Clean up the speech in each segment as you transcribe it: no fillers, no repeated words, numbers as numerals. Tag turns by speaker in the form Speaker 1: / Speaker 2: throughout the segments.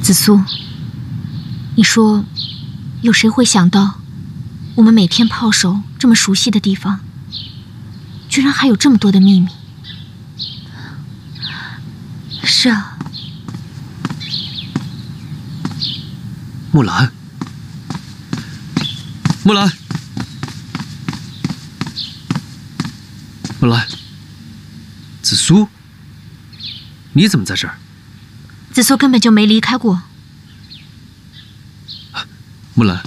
Speaker 1: 紫苏，你说，有谁会想到，我们每天泡手这么熟悉的地方，居然还有这么多的秘密？是啊，
Speaker 2: 木兰，木兰，木兰，紫苏，你怎么在这儿？
Speaker 1: 紫苏根本就没离开过。
Speaker 2: 木兰，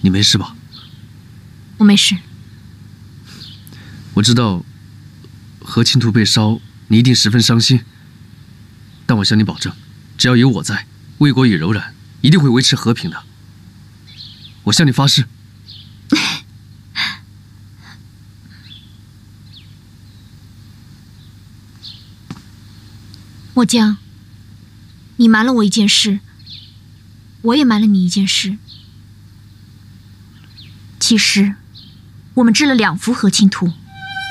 Speaker 2: 你没事吧？
Speaker 1: 我没事。
Speaker 2: 我知道和青图被烧，你一定十分伤心。但我向你保证，只要有我在，魏国与柔然一定会维持和平的。我向你发誓。
Speaker 1: 墨江，你瞒了我一件事，我也瞒了你一件事。其实，我们制了2幅和亲图。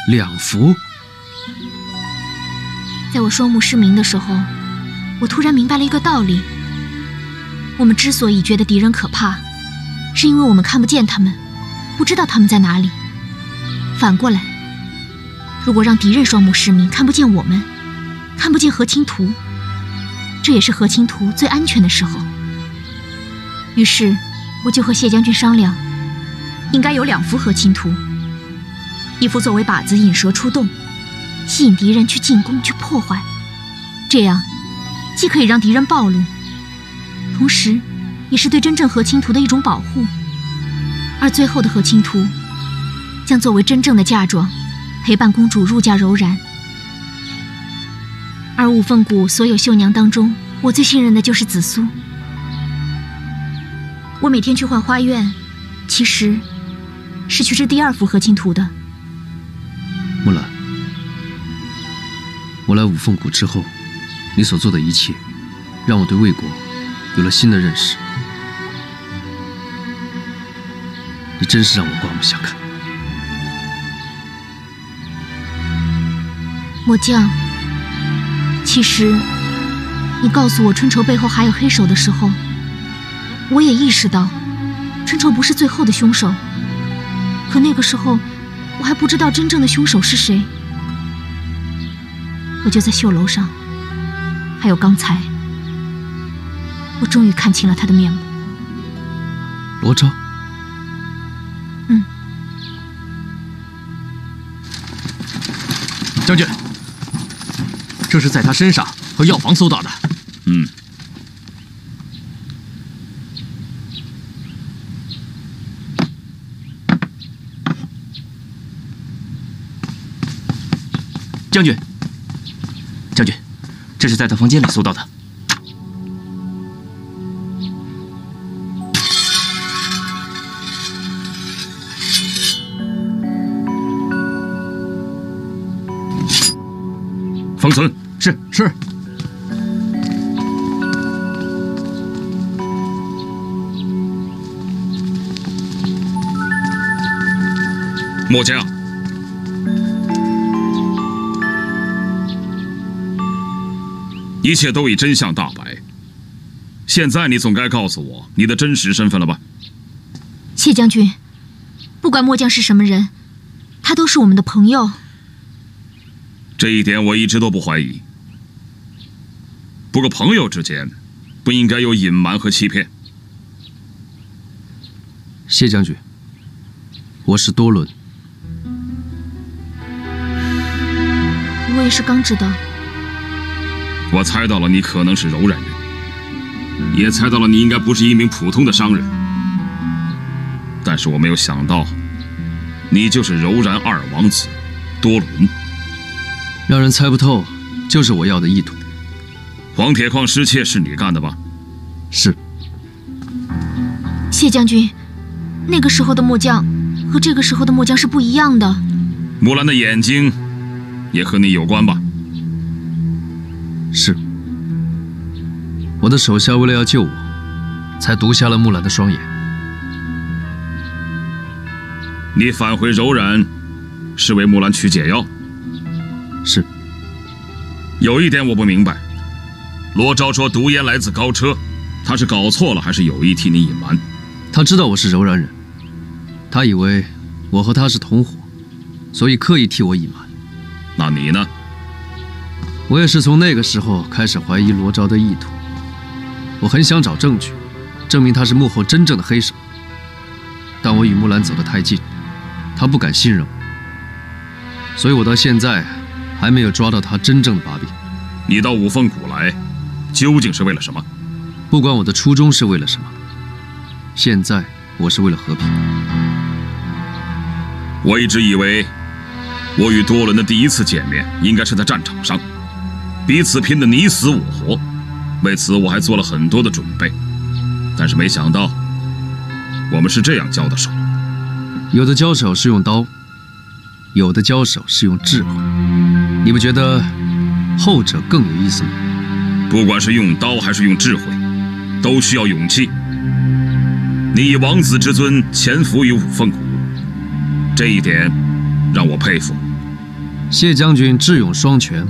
Speaker 2: 2幅？
Speaker 1: 在我双目失明的时候，我突然明白了一个道理：我们之所以觉得敌人可怕，是因为我们看不见他们，不知道他们在哪里。反过来，如果让敌人双目失明，看不见我们，看不见和亲图，这也是和亲图最安全的时候。于是，我就和谢将军商量，应该有2幅和亲图，一幅作为靶子引蛇出洞，吸引敌人去进攻去破坏，这样既可以让敌人暴露，同时也是对真正和亲图的一种保护。而最后的和亲图将作为真正的嫁妆，陪伴公主入嫁柔然。而五凤谷所有绣娘当中，我最信任的就是紫苏。我每天去换花院，其实是去织第2幅和亲图的。
Speaker 2: 木兰，我来五凤谷之后，你所做的一切，让我对魏国有了新的认识。你真是让我刮目相看。
Speaker 1: 墨江，其实你告诉我春愁背后还有黑手的时候，我也意识到春愁不是最后的凶手。可那个时候我还不知道真正的凶手是谁。我就在绣楼上，还有刚才，我终于看清了他的面目。
Speaker 2: 罗昭。
Speaker 3: 将军，这是在他身上和药房搜到的。将军，这是在他房间里搜到的。
Speaker 4: 封存。
Speaker 3: 是。
Speaker 4: 末将，一切都已真相大白。现在你总该告诉我你的真实身份了吧？
Speaker 1: 谢将军，不管末将是什么人，他都是我们的朋友。
Speaker 4: 这一点我一直都不怀疑。不过朋友之间不应该有隐瞒和欺骗。
Speaker 2: 谢将军，我是多伦。
Speaker 1: 我也是刚知道。
Speaker 4: 我猜到了你可能是柔然人，也猜到了你应该不是一名普通的商人。但是我没有想到，你就是柔然2王子多伦。
Speaker 2: 让人猜不透，就是我要的意图。
Speaker 4: 黄铁矿失窃是你干的吧？
Speaker 2: 是。
Speaker 1: 谢将军，那个时候的末将和这个时候的末将是不一样的。
Speaker 4: 木兰的眼睛也和你有关吧？
Speaker 2: 是。我的手下为了要救我，才毒瞎了木兰的双眼。
Speaker 4: 你返回柔然，是为木兰取解药？
Speaker 2: 是。
Speaker 4: 有一点我不明白，罗昭说毒烟来自高车，他是搞错了，还是有意替你隐瞒？
Speaker 2: 他知道我是柔然人，他以为我和他是同伙，所以刻意替我隐瞒。
Speaker 4: 那你呢？
Speaker 2: 我也是从那个时候开始怀疑罗昭的意图。我很想找证据，证明他是幕后真正的黑手。但我与木兰走得太近，他不敢信任我，所以我到现在还没有抓到他真正的把柄。
Speaker 4: 你到五凤谷来，究竟是为了什么？
Speaker 2: 不管我的初衷是为了什么，现在我是为了和平。
Speaker 4: 我一直以为，我与多伦的第一次见面应该是在战场上，彼此拼得你死我活。为此我还做了很多的准备，但是没想到，我们是这样交的手。
Speaker 2: 有的交手是用刀，有的交手是用智慧。你不觉得后者更有意思吗？
Speaker 4: 不管是用刀还是用智慧，都需要勇气。你以王子之尊潜伏于五凤谷，这一点让我佩服。
Speaker 2: 谢将军智勇双全，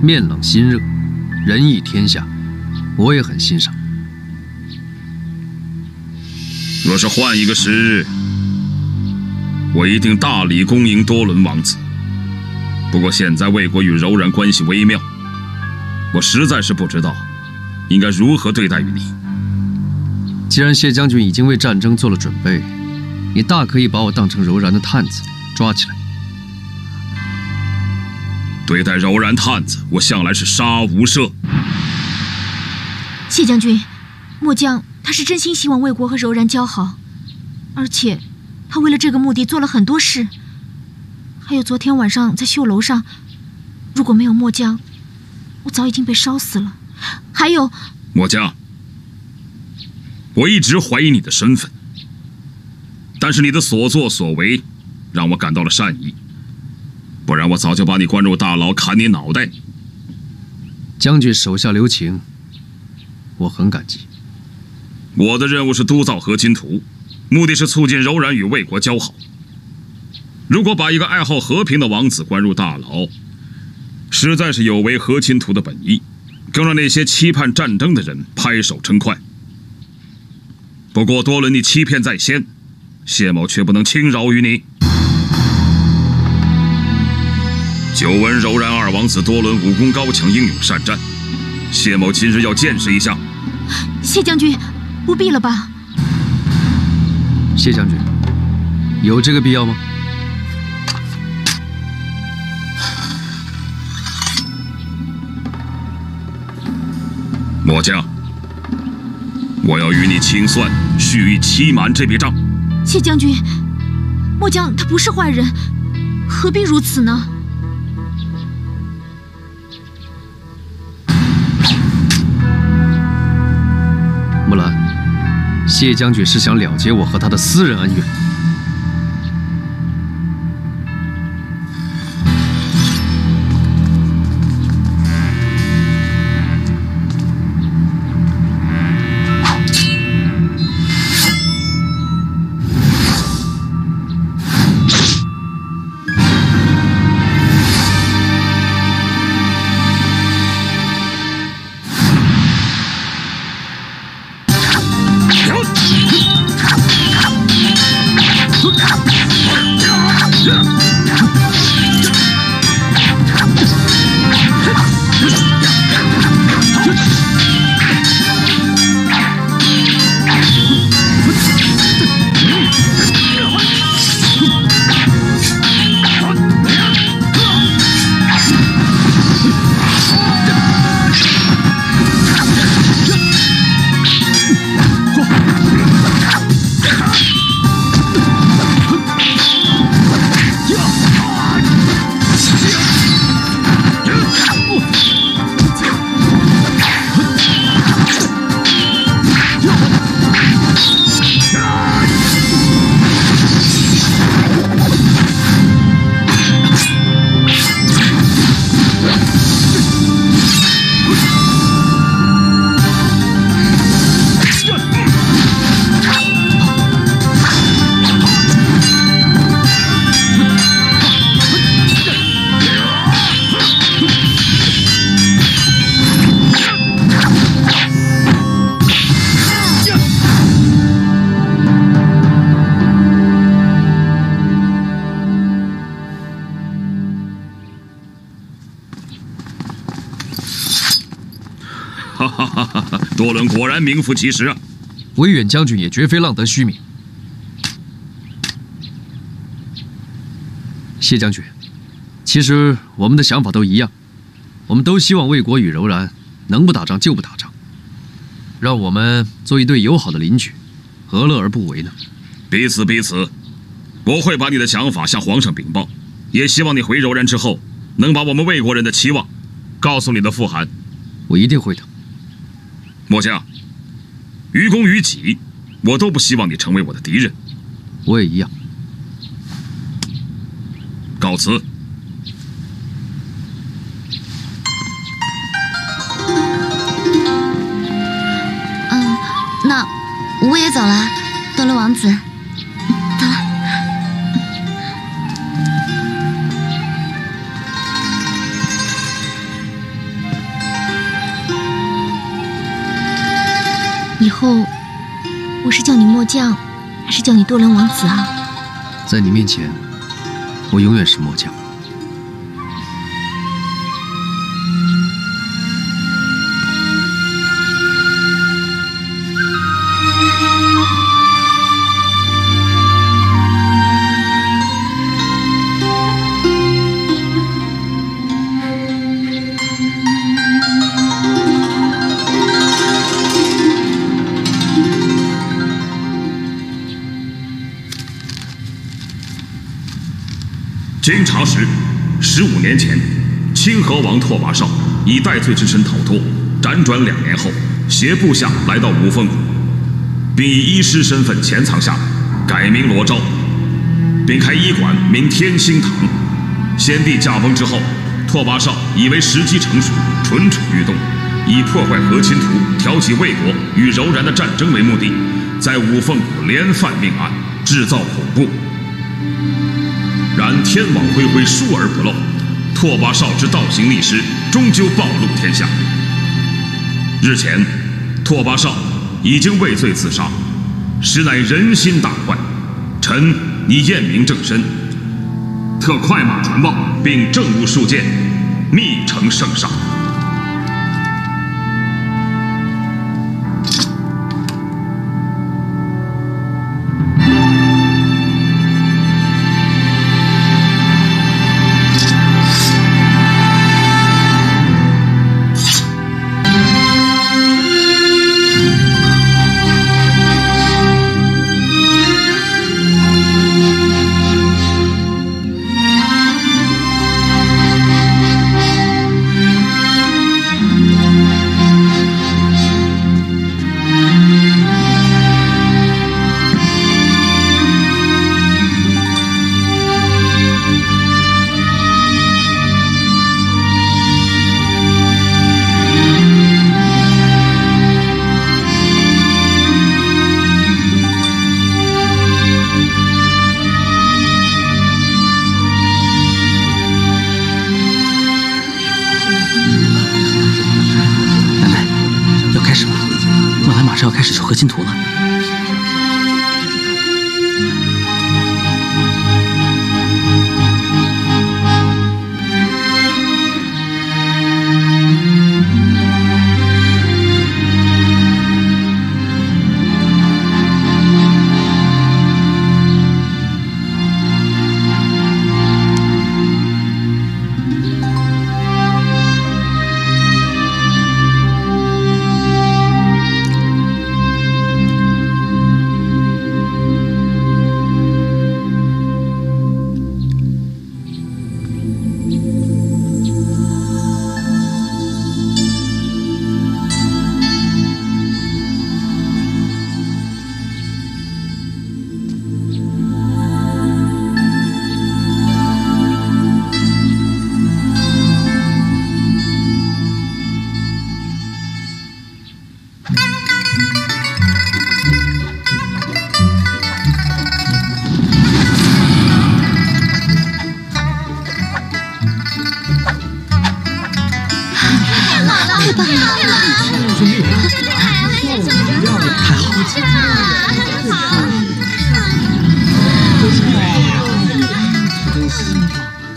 Speaker 2: 面冷心热，仁义天下，我也很欣赏。
Speaker 4: 若是换一个时日，我一定大礼恭迎多伦王子。不过现在魏国与柔然关系微妙，我实在是不知道应该如何对待于你。
Speaker 2: 既然谢将军已经为战争做了准备，你大可以把我当成柔然的探子，抓起来。
Speaker 4: 对待柔然探子，我向来是杀无赦。
Speaker 1: 谢将军，末将他是真心希望魏国和柔然交好，而且他为了这个目的做了很多事。还有昨天晚上在绣楼上，如果没有末将，我早已经被烧死了。还有，
Speaker 4: 末将，我一直怀疑你的身份，但是你的所作所为让我感到了善意，不然我早就把你关入大牢，砍你脑袋。
Speaker 2: 将军手下留情，我很感激。
Speaker 4: 我的任务是督造和亲图，目的是促进柔然与魏国交好。如果把一个爱好和平的王子关入大牢，实在是有违和亲图的本意，更让那些期盼战争的人拍手称快。不过多伦你欺骗在先，谢某却不能轻饶于你。久闻柔然二王子多伦武功高强，英勇善战，谢某今日要见识一下。
Speaker 1: 谢将军，不必了吧？
Speaker 2: 谢将军，有这个必要吗？
Speaker 4: 末将，我要与你清算蓄意欺瞒这笔账。
Speaker 1: 谢将军，末将他不是坏人，何必如此呢？
Speaker 2: 木兰，谢将军是想了结我和他的私人恩怨。
Speaker 4: 多伦果然名副其实啊！
Speaker 2: 威远将军也绝非浪得虚名。谢将军，其实我们的想法都一样，我们都希望魏国与柔然能不打仗就不打仗，让我们做一对友好的邻居，何乐而不为呢？
Speaker 4: 彼此彼此，我会把你的想法向皇上禀报，也希望你回柔然之后，能把我们魏国人的期望告诉你的父汗。
Speaker 2: 我一定会的。
Speaker 4: 末将，于公于己，我都不希望你成为我的敌人。
Speaker 2: 我也一样。
Speaker 4: 告辞。
Speaker 5: 那我也走了，多伦王子，走了。
Speaker 1: 以后我是叫你末将，还是叫你多伦王子啊？
Speaker 2: 在你面前，我永远是末将。
Speaker 4: 经查实，15年前，清河王拓跋绍以戴罪之身逃脱，辗转2年后，携部下来到五凤谷，并以医师身份潜藏下来，改名罗昭，并开医馆名天星堂。先帝驾崩之后，拓跋绍以为时机成熟，蠢蠢欲动，以破坏和亲图、挑起魏国与柔然的战争为目的，在五凤谷连犯命案，制造恐怖。然天网恢恢，疏而不漏，拓跋绍之倒行逆施，终究暴露天下。日前，拓跋绍已经畏罪自杀，实乃人心大坏。臣拟验明正身，特快马传报，并政务数件，密呈圣上。
Speaker 3: 是要开始求和亲图了。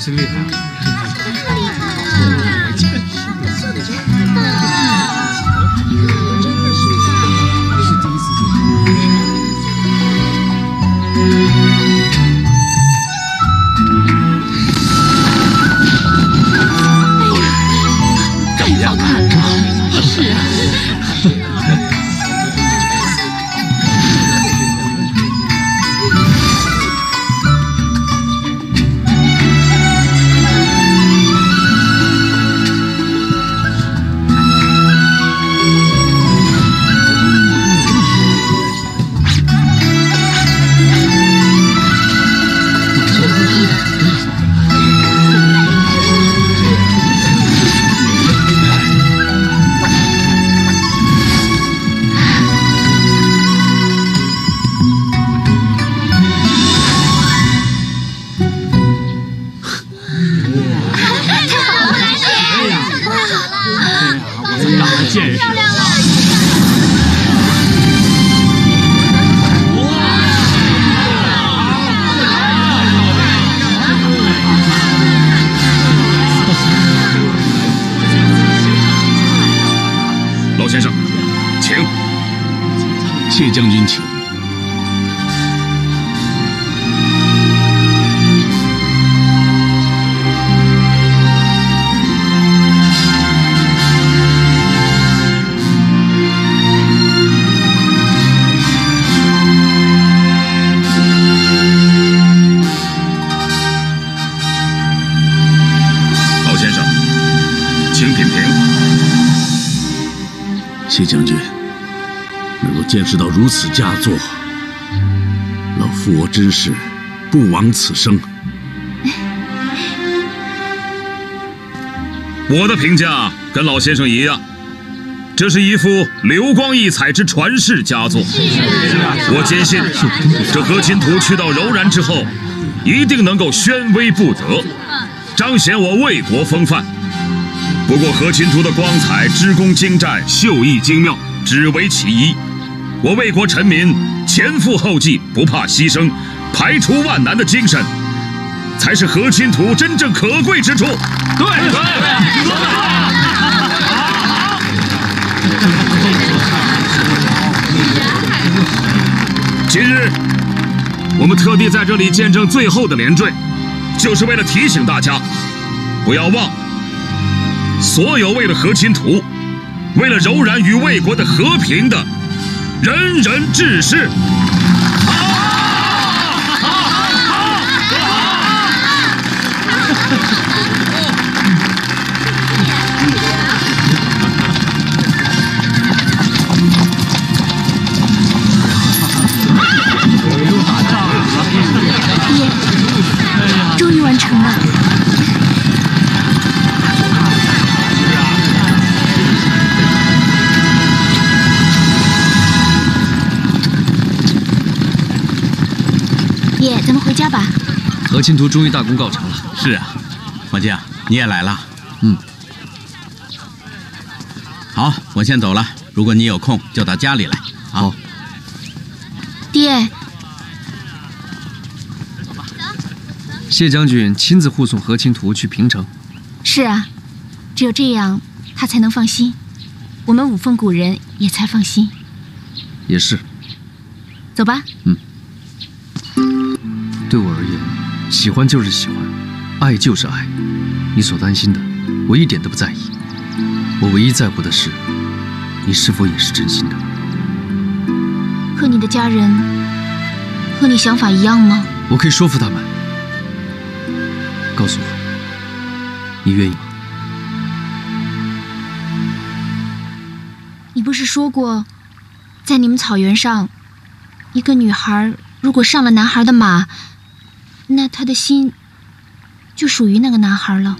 Speaker 2: 真厉害！
Speaker 5: 厉害啊！
Speaker 3: 现实。
Speaker 1: 漂亮了！
Speaker 4: 老先生，请。
Speaker 6: 谢将军，请。
Speaker 4: 老先生，请品评。
Speaker 6: 谢将军。能够见识到如此佳作，老夫我真是不枉此生。
Speaker 4: 我的评价跟老先生一样，这是一幅流光溢彩之传世佳作。我坚信，这和亲图去到柔然之后，一定能够宣威不得，彰显我魏国风范。不过和亲图的光彩、织工精湛、绣艺精妙，只为其一。我魏国臣民前赴后继，不怕牺牲，排除万难的精神，才是和亲图真正可贵之处。对。今日我们特地在这里见证最后的连缀，就是为了提醒大家，不要忘了，所有为了和亲图，为了柔然与魏国的和平的人人志士。
Speaker 1: 爹，终于完成了。爹，咱们回家吧。
Speaker 2: 和亲图终于大功告成了。
Speaker 3: 是啊，伙计啊，你也来了。好，我先走了。如果你有空，就到家里来。
Speaker 2: 好。
Speaker 1: 爹，
Speaker 2: 谢将军亲自护送和亲图去平城。
Speaker 1: 是啊，只有这样，他才能放心，我们五凤谷人也才放心。
Speaker 2: 也是。
Speaker 1: 走吧。
Speaker 2: 对我而言，喜欢就是喜欢，爱就是爱。你所担心的，我一点都不在意。我唯一在乎的是，你是否也是真心的。
Speaker 1: 可你的家人和你想法一样吗？
Speaker 2: 我可以说服他们。告诉我，你愿意吗？
Speaker 1: 你不是说过，在你们草原上，一个女孩如果上了男孩的马，那她的心就属于那个男孩了。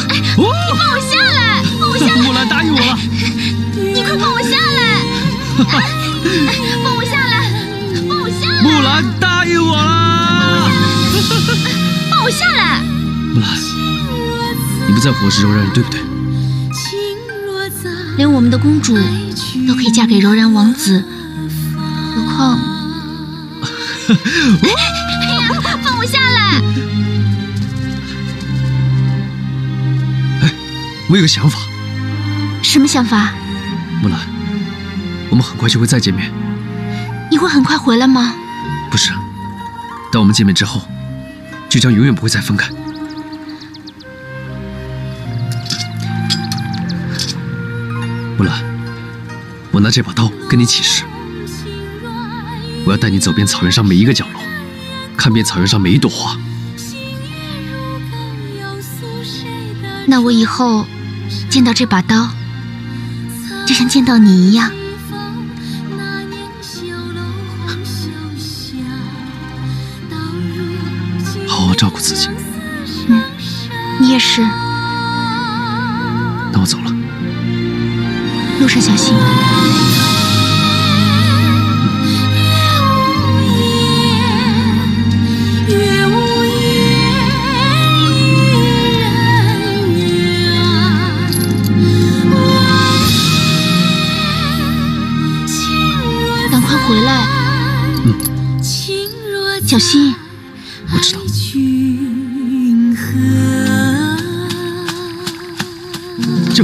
Speaker 1: 你放我下来！放我下来！
Speaker 3: 木兰答应我了。
Speaker 1: 你快放我下来！放我下来！放我下来！
Speaker 3: 木兰答应我了。
Speaker 1: 放我下来！
Speaker 2: 木兰，你不在乎我是柔然人，对不对？
Speaker 1: 连我们的公主都可以嫁给柔然王子，何况……放我下来！
Speaker 2: 我有个想法。
Speaker 1: 什么想法？
Speaker 2: 木兰，我们很快就会再见面。
Speaker 1: 你会很快回来吗？
Speaker 2: 不是，当我们见面之后，就将永远不会再分开。木兰，我拿这把刀跟你起誓，我要带你走遍草原上每一个角落，看遍草原上每一朵花。
Speaker 1: 那我以后见到这把刀，就像见到你一样。
Speaker 2: 好好照顾自己。
Speaker 1: 你也是。
Speaker 2: 那我走了。
Speaker 1: 路上小心。
Speaker 7: 月无言，月无言，
Speaker 1: 来。小心。
Speaker 2: 我知道。这。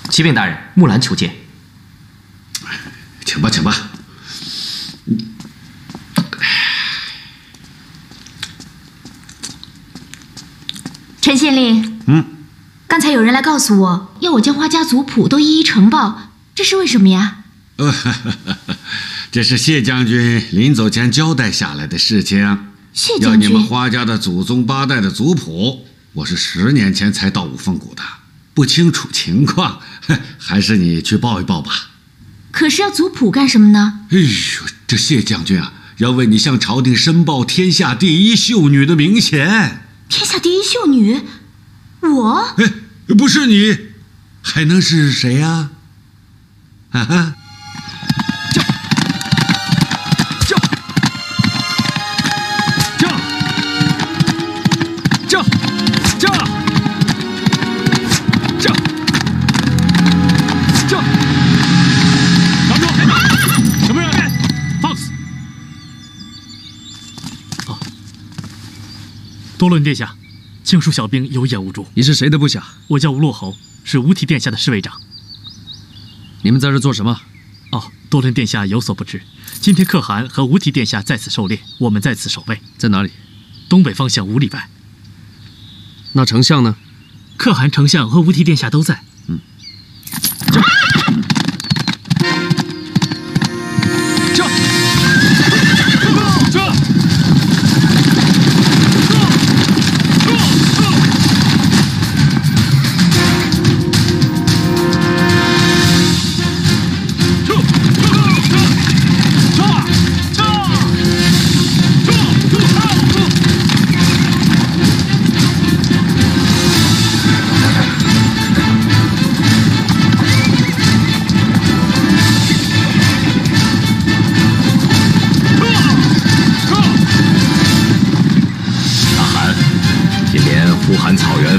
Speaker 3: 启禀大人，木兰求见。
Speaker 6: 请吧，请吧。
Speaker 1: 陈县令，刚才有人来告诉我，要我将花家族谱都一一呈报，这是为什么呀？
Speaker 6: 这是谢将军临走前交代下来的事情。
Speaker 1: 谢将军，
Speaker 6: 要你们花家的祖宗八代的族谱，我是10年前才到五凤谷的，不清楚情况，还是你去报一报吧。
Speaker 1: 可是要族谱干什么呢？
Speaker 6: 哎呦，这谢将军啊，要为你向朝廷申报天下第一秀女的名衔。
Speaker 1: 天下第一秀女？我？
Speaker 6: 哎，不是你，还能是谁呀？啊哈！
Speaker 7: 多伦殿下，庆恕小兵有眼无珠。
Speaker 2: 你是谁的部下？
Speaker 7: 我叫吴洛侯，是吴体殿下的侍卫长。
Speaker 2: 你们在这做什么？
Speaker 7: 哦，多伦殿下有所不知，今天可汗和吴体殿下在此狩猎，我们在此守卫。
Speaker 2: 在哪里？
Speaker 7: 东北方向5里外。
Speaker 2: 那丞相呢？
Speaker 7: 可汗、丞相和吴体殿下都在。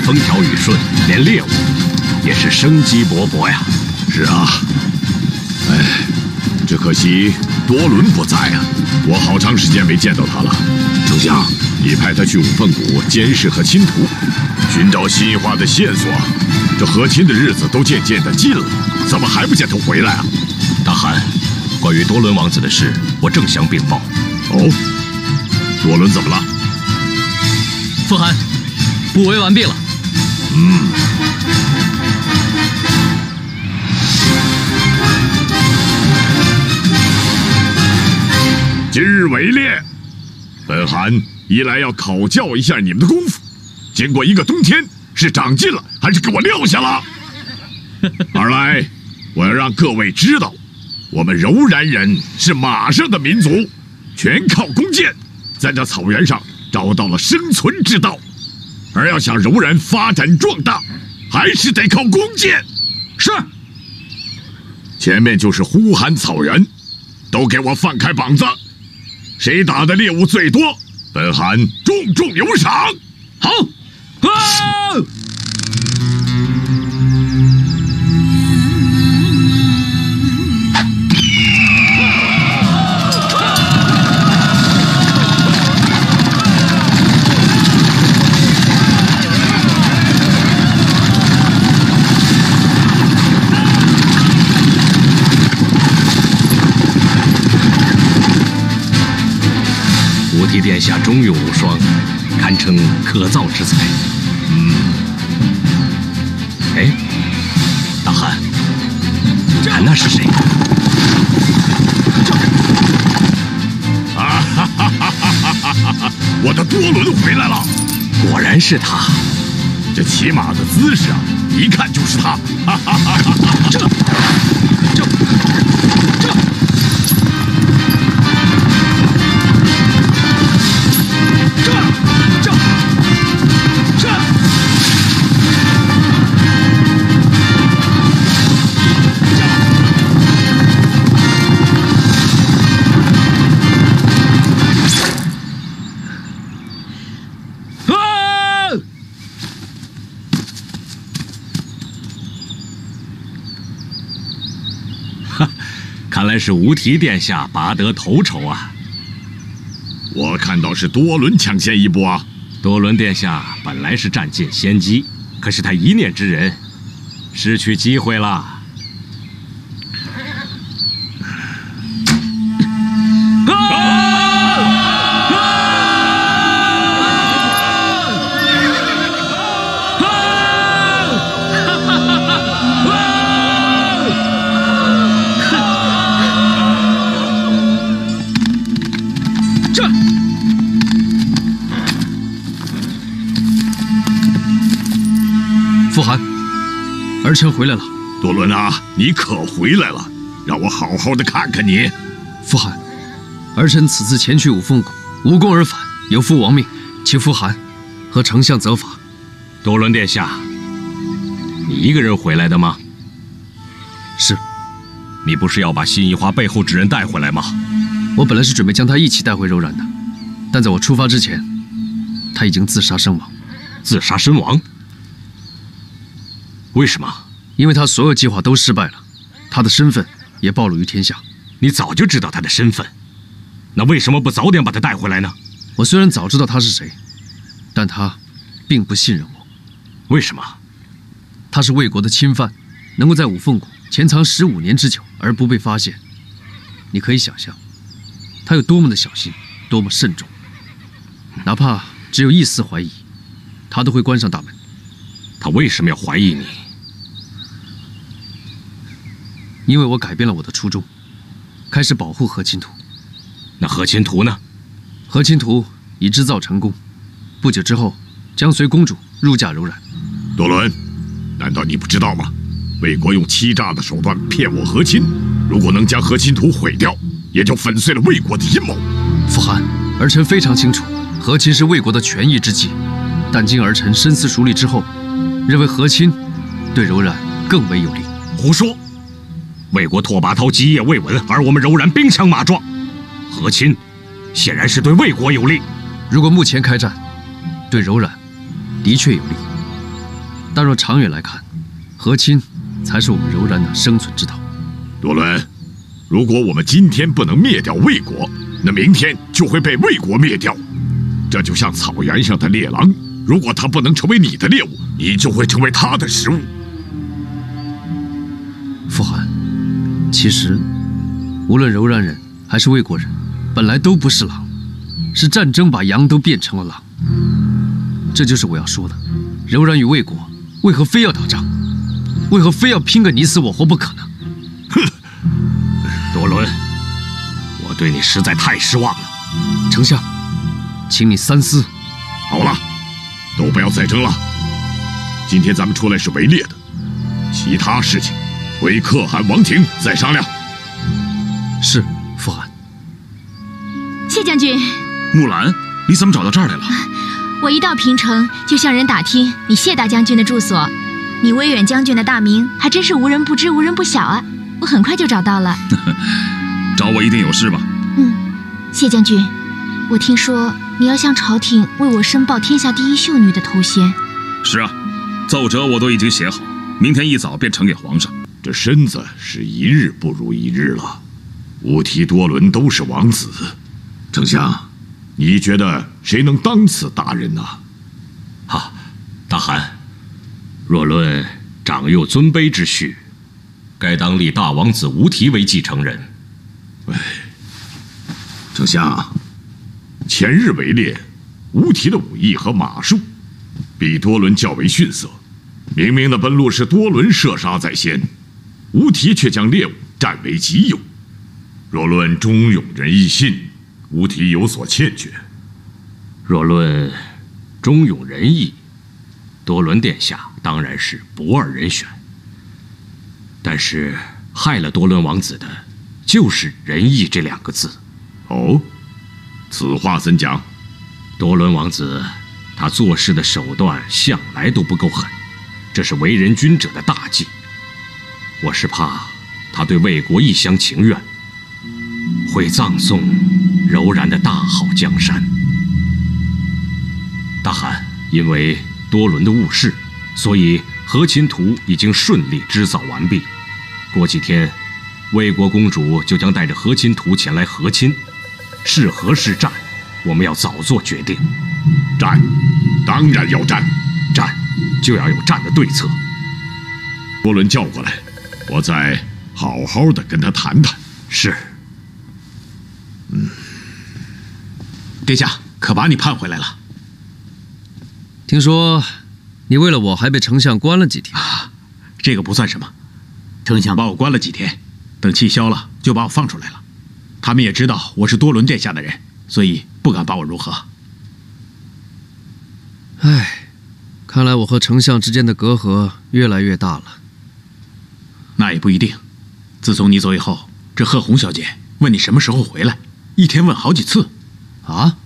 Speaker 8: 风调雨顺，连猎物也是生机勃勃呀。
Speaker 9: 是啊，哎，只可惜多伦不在啊，我好长时间没见到他了。丞相，你派他去五凤谷监视和亲图，寻找新化的线索。这和亲的日子都渐渐的近了，怎么还不见他回来啊？
Speaker 8: 大汗，关于多伦王子的事，我正想禀报。
Speaker 9: 哦，多伦怎么了？
Speaker 2: 父汗，布围完毕了。
Speaker 9: 今日围猎，本汗一来要考教一下你们的功夫，经过一个冬天，是长进了还是给我撂下了？二来，我要让各位知道，我们柔然人是马上的民族，全靠弓箭，在这草原上找到了生存之道。而要想柔然发展壮大，还是得靠弓箭。是。前面就是呼韩草原，都给我放开膀子，谁打的猎物最多，本汗重重有赏。
Speaker 2: 好。啊！
Speaker 8: 殿下忠勇无双，堪称可造之才。哎，大汗，看看那是谁？
Speaker 9: 啊哈哈哈哈哈！我的多伦回来了，
Speaker 8: 果然是他。
Speaker 9: 这骑马的姿势啊，一看就是他。哈哈哈哈哈！这。
Speaker 8: 看来是无题殿下拔得头筹啊！
Speaker 9: 我看到是多伦抢先一步啊！
Speaker 8: 多伦殿下本来是占尽先机，可是他一念之仁，失去机会了。
Speaker 2: 傅寒，儿臣回来了。
Speaker 9: 多伦啊，你可回来了，让我好好的看看你。
Speaker 2: 傅寒，儿臣此次前去五凤谷，无功而返，有负王命，请傅寒和丞相责罚。
Speaker 8: 多伦殿下，你一个人回来的吗？
Speaker 2: 是。
Speaker 8: 你不是要把辛夷花背后之人带回来吗？
Speaker 2: 我本来是准备将他一起带回柔然的，但在我出发之前，他已经自杀身亡。
Speaker 8: 自杀身亡？为什么？
Speaker 2: 因为他所有计划都失败了，他的身份也暴露于天下。
Speaker 8: 你早就知道他的身份，那为什么不早点把他带回来呢？
Speaker 2: 我虽然早知道他是谁，但他并不信任我。
Speaker 8: 为什么？
Speaker 2: 他是魏国的侵犯，能够在五凤谷潜藏15年之久而不被发现，你可以想象他有多么的小心，多么慎重。哪怕只有一丝怀疑，他都会关上大门。
Speaker 8: 他为什么要怀疑你？
Speaker 2: 因为我改变了我的初衷，开始保护何亲图。
Speaker 8: 那何亲图呢？
Speaker 2: 何亲图已制造成功，不久之后将随公主入嫁柔然。
Speaker 9: 多伦，难道你不知道吗？魏国用欺诈的手段骗我和亲，如果能将何亲图毁掉，也就粉碎了魏国的阴谋。
Speaker 2: 傅寒，儿臣非常清楚，和亲是魏国的权宜之计，但经儿臣深思熟虑之后，认为和亲对柔然更为有利。
Speaker 8: 胡说！魏国拓跋焘基业未稳，而我们柔然兵强马壮，和亲显然是对魏国有利。
Speaker 2: 如果目前开战，对柔然的确有利，但若长远来看，和亲才是我们柔然的生存之道。
Speaker 9: 多伦，如果我们今天不能灭掉魏国，那明天就会被魏国灭掉。这就像草原上的猎狼，如果他不能成为你的猎物，你就会成为他的食物。
Speaker 2: 傅寒，其实无论柔然人还是魏国人，本来都不是狼，是战争把羊都变成了狼。这就是我要说的，柔然与魏国为何非要打仗？为何非要拼个你死我活不可呢？
Speaker 8: 哼！多伦，我对你实在太失望了。
Speaker 2: 丞相，请你三思。
Speaker 9: 好了，都不要再争了。今天咱们出来是围猎的，其他事情回可汗王庭再商量。
Speaker 2: 是，傅寒。
Speaker 1: 谢将军。
Speaker 4: 木兰，你怎么找到这儿来了？
Speaker 1: 我一到平城就向人打听你谢大将军的住所，你威远将军的大名还真是无人不知无人不晓啊！我很快就找到了。
Speaker 4: 找我一定有事吧？
Speaker 1: 谢将军，我听说你要向朝廷为我申报天下第一秀女的头衔。
Speaker 4: 是啊，奏折我都已经写好，明天一早便呈给皇上。
Speaker 9: 这身子是一日不如一日了，乌提多伦都是王子，丞相，你觉得谁能当此大任呢？
Speaker 8: 好，大汗，若论长幼尊卑之序，该当立大王子无题为继承人。
Speaker 9: 丞相，前日围猎，无题的武艺和马术比多伦较为逊色，明明的本路是多伦射杀在先，吴提却将猎物占为己有。若论忠勇仁义信，吴提有所欠缺；
Speaker 8: 若论忠勇仁义，多伦殿下当然是不二人选。但是害了多伦王子的，就是仁义这2个字。
Speaker 9: 哦，此话怎讲？
Speaker 8: 多伦王子他做事的手段向来都不够狠，这是为人君者的大忌。我是怕他对魏国一厢情愿，会葬送柔然的大好江山。大汗，因为多伦的误事，所以和亲图已经顺利织造完毕。过几天，魏国公主就将带着和亲图前来和亲。是和是战，我们要早做决定。
Speaker 9: 战，当然要战。
Speaker 8: 战，就要有战的对策。
Speaker 9: 多伦叫过来，我再好好的跟他谈谈。
Speaker 8: 是。
Speaker 3: 殿下，可把你盼回来了。
Speaker 2: 听说你为了我还被丞相关了几天
Speaker 3: 啊？这个不算什么，丞相把我关了几天，等气消了就把我放出来了。他们也知道我是多伦殿下的人，所以不敢把我如何。
Speaker 2: 唉，看来我和丞相之间的隔阂越来越大了。
Speaker 3: 那也不一定。自从你走以后，这贺红小姐问你什么时候回来，一天问好几次。
Speaker 2: 啊？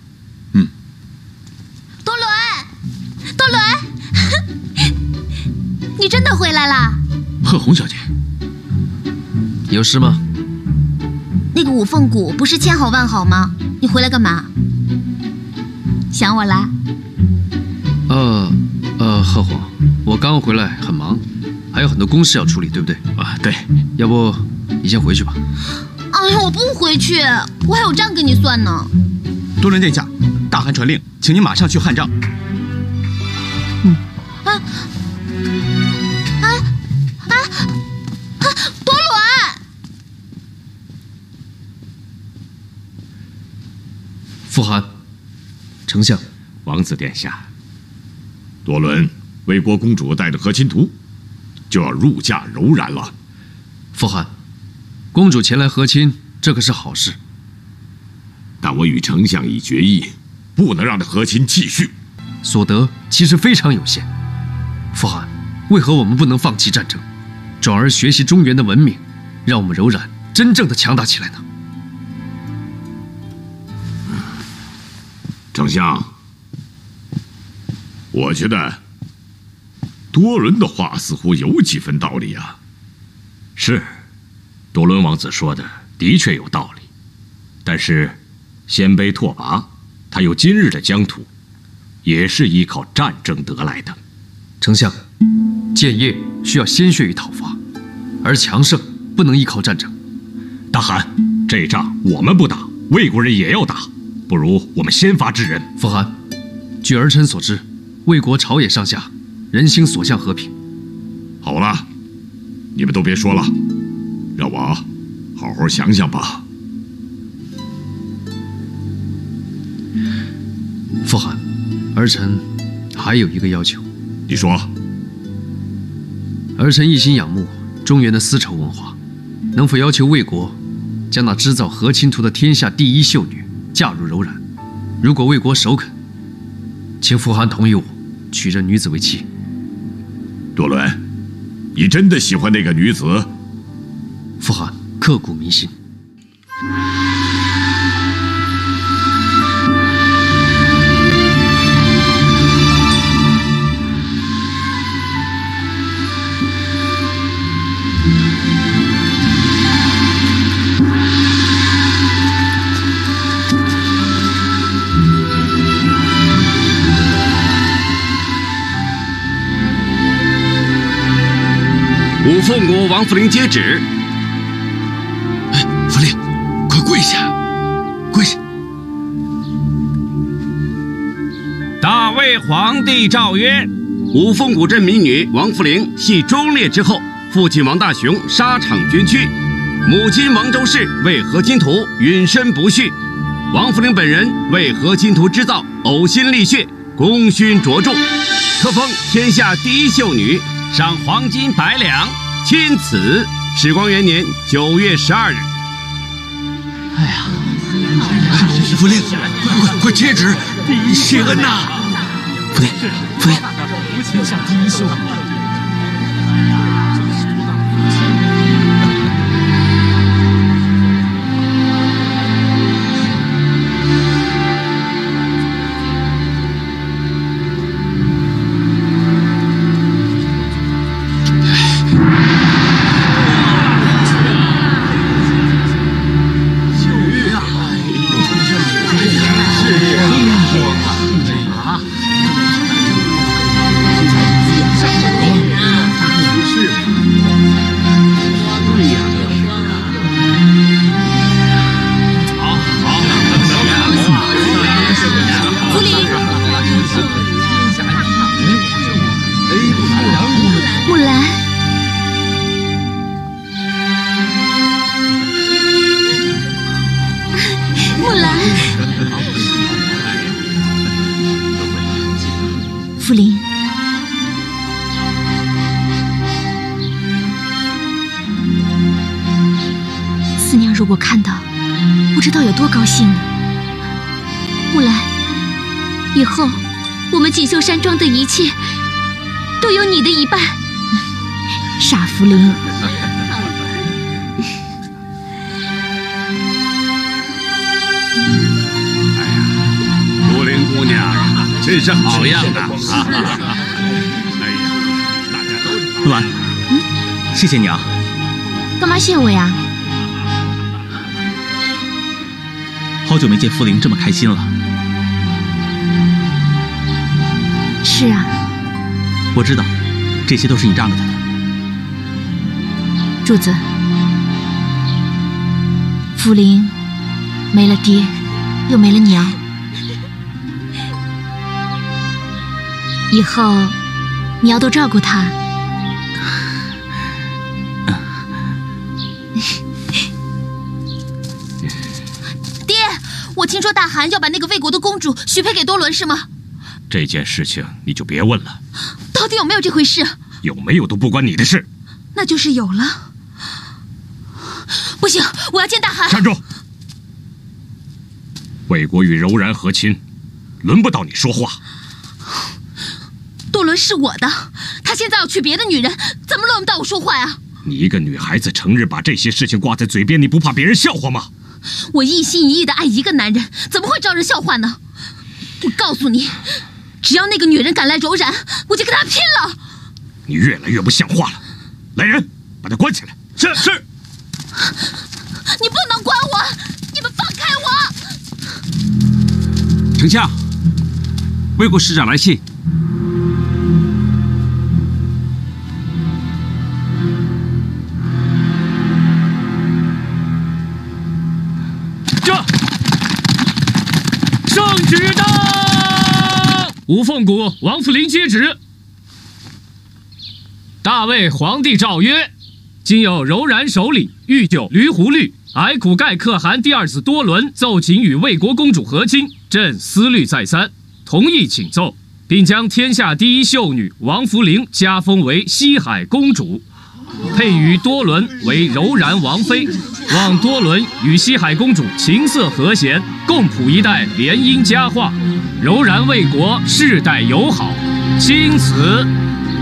Speaker 5: 多伦，多伦，你真的回来啦？
Speaker 3: 贺红小姐，
Speaker 2: 有事吗？
Speaker 5: 那个五凤谷不是千好万好吗？你回来干嘛？想我啦？
Speaker 2: 贺红，我刚回来，很忙，还有很多公事要处理，对不对？
Speaker 3: 啊，对。
Speaker 2: 要不你先回去吧。
Speaker 5: 哎呀，我不回去，我还有账跟你算呢。
Speaker 10: 多伦殿下，大汗传令，请您马上去汉帐。
Speaker 5: 多伦！
Speaker 2: 傅寒，丞相，
Speaker 8: 王子殿下。
Speaker 9: 多伦，魏国公主带着和亲图就要入嫁柔然了。
Speaker 2: 傅寒，公主前来和亲，这可是好事。
Speaker 9: 但我与丞相已决议，不能让这和亲继续。
Speaker 2: 所得其实非常有限。傅寒，为何我们不能放弃战争，转而学习中原的文明，让我们柔然真正的强大起来呢？
Speaker 9: 丞相，我觉得多伦的话似乎有几分道理啊。
Speaker 8: 是，多伦王子说的的确有道理，但是鲜卑拓跋他有今日的疆土，也是依靠战争得来的。
Speaker 2: 丞相，建业需要鲜血与讨伐，而强盛不能依靠战争。
Speaker 8: 大汗，这仗我们不打，魏国人也要打，不如我们先发制人。
Speaker 2: 傅寒，据儿臣所知，魏国朝野上下人心所向和平。
Speaker 9: 好了，你们都别说了，让我好好想想吧。
Speaker 2: 傅寒，儿臣还有一个要求。
Speaker 9: 你说。
Speaker 2: 儿臣一心仰慕中原的丝绸文化，能否要求魏国将那织造和亲图的天下第一秀女嫁入柔然？如果魏国首肯，请傅寒同意我娶这女子为妻。
Speaker 9: 多伦，你真的喜欢那个女子？
Speaker 2: 傅寒刻骨铭心。
Speaker 11: 五凤谷王福陵接旨。
Speaker 6: 福陵，快跪下，跪下！
Speaker 11: 大魏皇帝诏曰：五凤谷镇民女王福陵系忠烈之后，父亲王大雄沙场捐躯，母亲王周氏为和亲图允身不恤。王福陵本人为和亲图织造呕心沥血，功勋卓著，特封天下第一秀女，赏黄金100两，钦此。始光元年9月12日。
Speaker 3: 哎呀，福临，快接旨，谢恩呐！
Speaker 10: 福临，福临，
Speaker 12: 无情下第一秀。
Speaker 1: 福临，四娘如果看到，不知道有多高兴呢。
Speaker 5: 木兰，以后我们锦绣山庄的一切都有你的一半。
Speaker 1: 傻福临，
Speaker 11: 福临姑娘真是好样的啊！
Speaker 9: 哎呀，大家都是
Speaker 10: 木兰，谢谢你啊！
Speaker 1: 干嘛谢我呀？
Speaker 10: 好久没见福临这么开心了。
Speaker 1: 是啊，
Speaker 10: 我知道，这些都是你让着他的。
Speaker 1: 主子，福临没了爹，又没了娘，以后你要多照顾他。
Speaker 5: 爹，我听说大汗要把那个魏国的公主许配给多伦，是吗？
Speaker 8: 这件事情你就别问了，
Speaker 5: 到底有没有这回事？
Speaker 8: 有没有都不关你的事。
Speaker 5: 那就是有了。不行，我要见大汗。
Speaker 8: 站住！魏国与柔然和亲，轮不到你说话。
Speaker 5: 多伦是我的，他现在要娶别的女人，怎么轮不到我说话呀？
Speaker 8: 你一个女孩子，成日把这些事情挂在嘴边，你不怕别人笑话吗？
Speaker 5: 我一心一意的爱一个男人，怎么会招人笑话呢？我告诉你，只要那个女人敢来柔然，我就跟她拼了！
Speaker 8: 你越来越不像话了，来人，把她关起来。
Speaker 11: 是。
Speaker 5: 你不能管我，你们放开我！
Speaker 11: 丞相，魏国使长来信。
Speaker 12: 圣旨到！吴凤谷王福临接旨。大魏皇帝诏曰：今有柔然首领御酒驴胡律矮苦盖可汗第二子多伦奏请与魏国公主和亲，朕思虑再三，同意请奏，并将天下第一秀女王福临加封为西海公主，配与多伦为柔然王妃，望多伦与西海公主情色和谐，共谱一代联姻佳话，柔然魏国世代友好。钦此。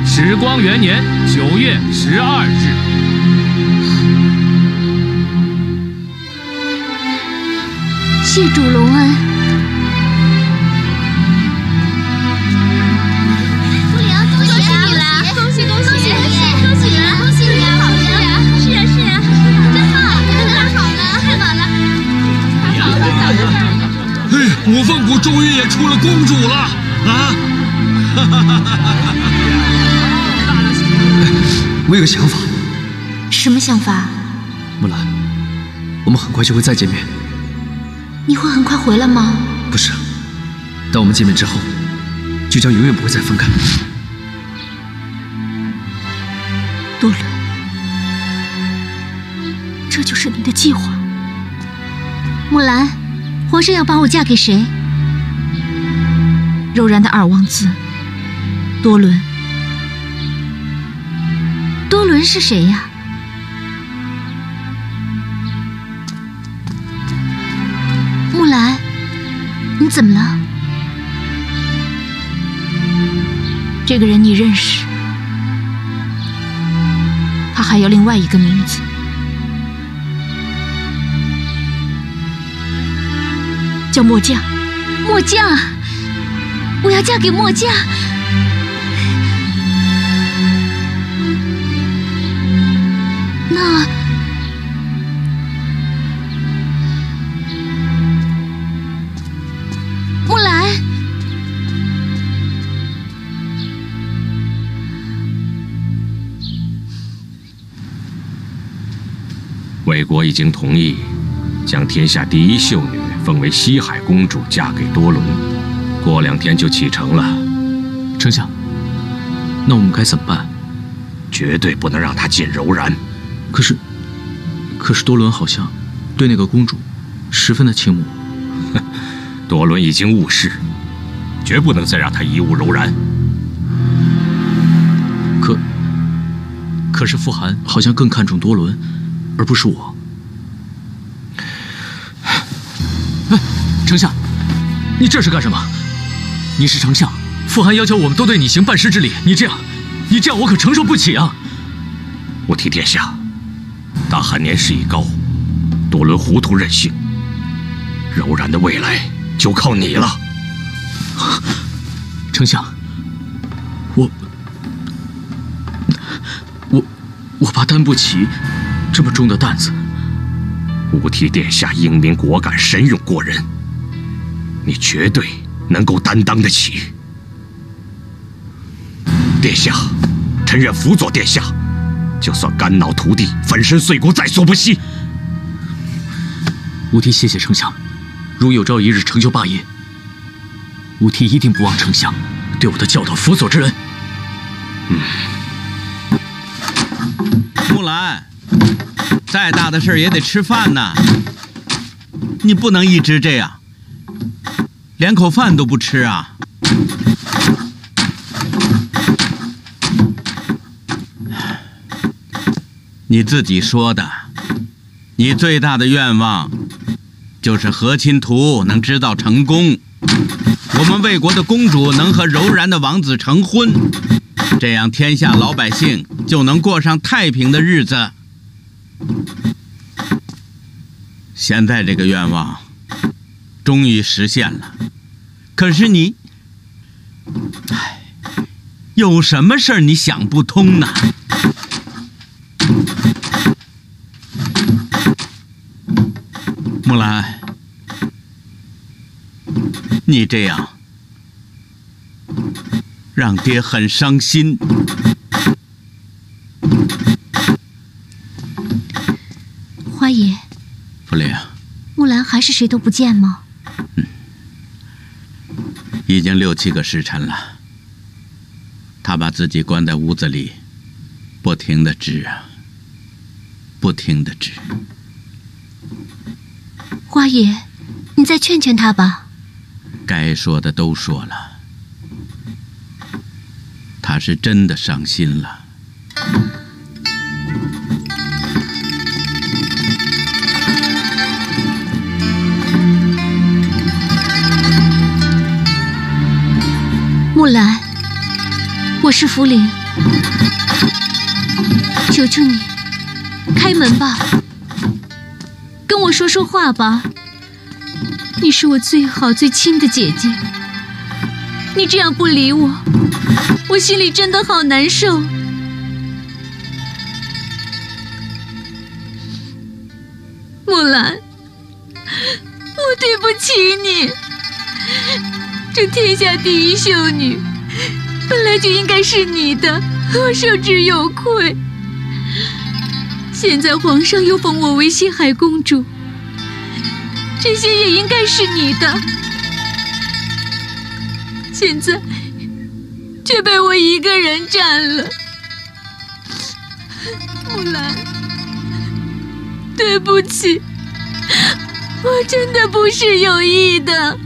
Speaker 12: 始光元年9月12日。
Speaker 5: 谢主隆恩。福临，恭喜你啦！恭喜你！恭喜你！恭喜你！好呀！是啊，真好，太好了，太好了！
Speaker 6: 哎，五凤谷终于也出了公主了啊！
Speaker 2: 我有个想法。
Speaker 1: 什么想法？
Speaker 2: 木兰，我们很快就会再见面。
Speaker 1: 你会很快回来吗？
Speaker 2: 不是，当我们见面之后，就将永远不会再分开。
Speaker 1: 多伦，这就是你的计划。
Speaker 5: 木兰，皇上要把我嫁给谁？
Speaker 1: 柔然的二王子多伦。
Speaker 5: 多伦是谁呀？
Speaker 1: 怎么了？这个人你认识？他还有另外一个名字，叫末将。
Speaker 5: 末将，我要嫁给末将。那木兰，
Speaker 8: 魏国已经同意将天下第一秀女封为西海公主，嫁给多伦，过2天就启程了。
Speaker 2: 丞相，那我们该怎么办？
Speaker 8: 绝对不能让她进柔然。
Speaker 2: 可是多伦好像对那个公主十分的倾慕。
Speaker 8: 多伦已经误事，绝不能再让她贻误柔然。
Speaker 2: 可是傅寒好像更看重多伦，而不是我。丞相，你这是干什么？你是丞相，傅寒要求我们都对你行半师之礼，你这样我可承受不起啊！
Speaker 8: 吾替殿下，大汗年事已高，多伦糊涂任性，柔然的未来就靠你了。
Speaker 2: 丞相，我怕担不起这么重的担子。
Speaker 8: 吾替殿下英明果敢，神勇过人，你绝对能够担当得起。殿下，臣愿辅佐殿下，就算肝脑涂地，粉身碎骨，在所不惜。
Speaker 2: 吾替谢谢丞相，如有朝一日成就霸业，吾替一定不忘丞相对我的教导辅佐之恩。
Speaker 13: 木兰，再大的事也得吃饭呐，你不能一直这样，连口饭都不吃啊！你自己说的，你最大的愿望就是和亲图能知道成功，我们魏国的公主能和柔然的王子成婚，这样天下老百姓就能过上太平的日子。现在这个愿望终于实现了，可是你，有什么事儿你想不通呢？木兰，你这样让爹很伤心。
Speaker 1: 花爷，
Speaker 13: 傅灵，
Speaker 1: 木兰还是谁都不见吗？
Speaker 13: 已经6、7个时辰了，他把自己关在屋子里，不停地织啊，不停地织。
Speaker 1: 花爷，你再劝劝他吧。
Speaker 13: 该说的都说了，他是真的伤心了。
Speaker 1: 木兰，我是福灵，求求你，开门吧，跟我说说话吧。你是我最好最亲的姐姐，你这样不理我，我心里真的好难受。木兰，我对不起你。这天下第一秀女本来就应该是你的，我受之有愧。现在皇上又封我为西海公主，这些也应该是你的，现在却被我一个人占了。木兰，对不起，我真的不是有意的。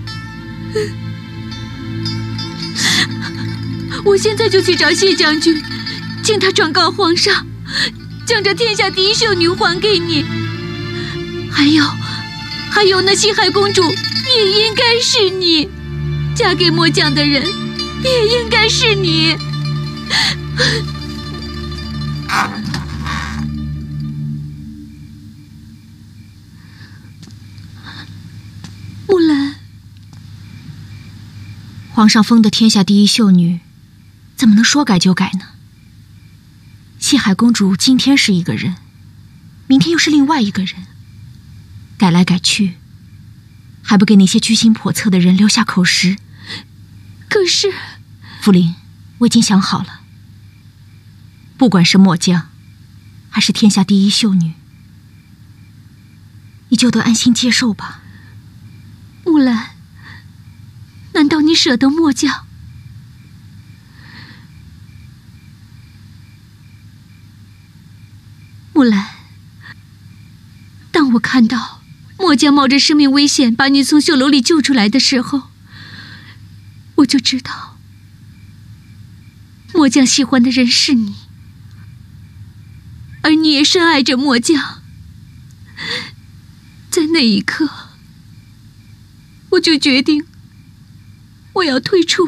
Speaker 1: 我现在就去找谢将军，请他转告皇上，将这天下第一秀女还给你。还
Speaker 14: 还有那西海公主，也应该是你。嫁给末将的人，也应该是你。木兰，
Speaker 1: 皇上封的天下第一秀女，怎么能说改就改呢？西海公主今天是一个人，明天又是另外一个人，改来改去，还不给那些居心叵测的人留下口实。
Speaker 14: 可是，
Speaker 1: 福临，我已经想好了，不管是末将，还是天下第一秀女，你就都安心接受吧。
Speaker 14: 木兰，难道你舍得末将？木兰，当我看到末将冒着生命危险把你从绣楼里救出来的时候，我就知道末将喜欢的人是你，而你也深爱着末将。在那一刻，我就决定我要退出。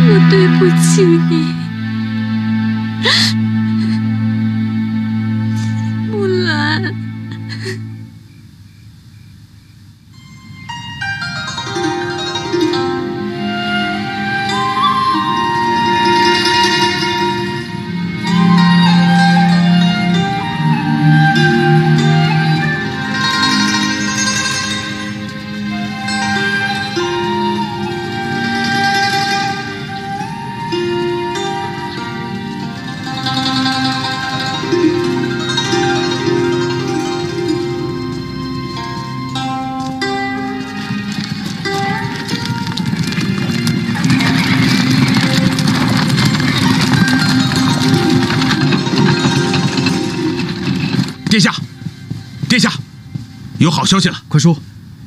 Speaker 14: 我对不起你，木兰。
Speaker 3: 殿下，殿下，有好消息了！
Speaker 2: 快说。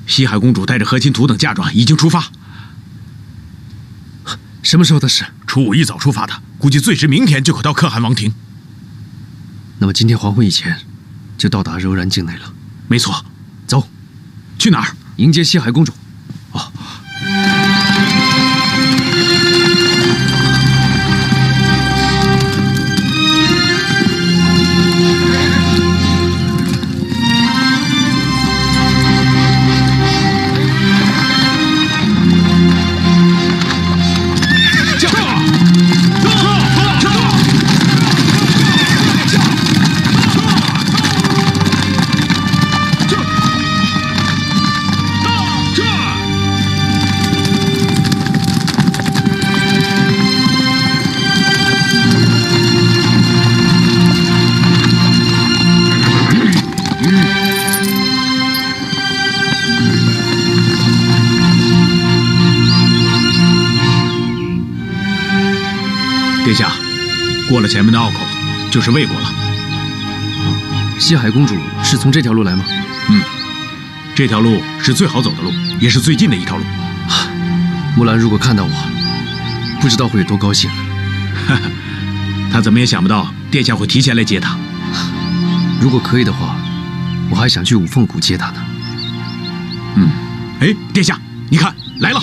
Speaker 3: 西海公主带着和亲图等嫁妆已经出发。
Speaker 2: 什么时候的事？
Speaker 3: 初五一早出发的，估计最迟明天就可到可汗王庭。
Speaker 2: 那么今天黄昏以前，就到达柔然境内了。
Speaker 3: 没错。
Speaker 2: 走。
Speaker 3: 去哪儿？
Speaker 2: 迎接西海公主。哦。
Speaker 3: 殿下，过了前门的隘口，就是魏国了。
Speaker 2: 西海公主是从这条路来吗？
Speaker 3: 这条路是最好走的路，也是最近的一条路。
Speaker 2: 木兰如果看到我，不知道会有多高兴。
Speaker 3: 她怎么也想不到殿下会提前来接她。
Speaker 2: 如果可以的话，我还想去五凤谷接她呢。
Speaker 3: 哎，殿下，你看来了。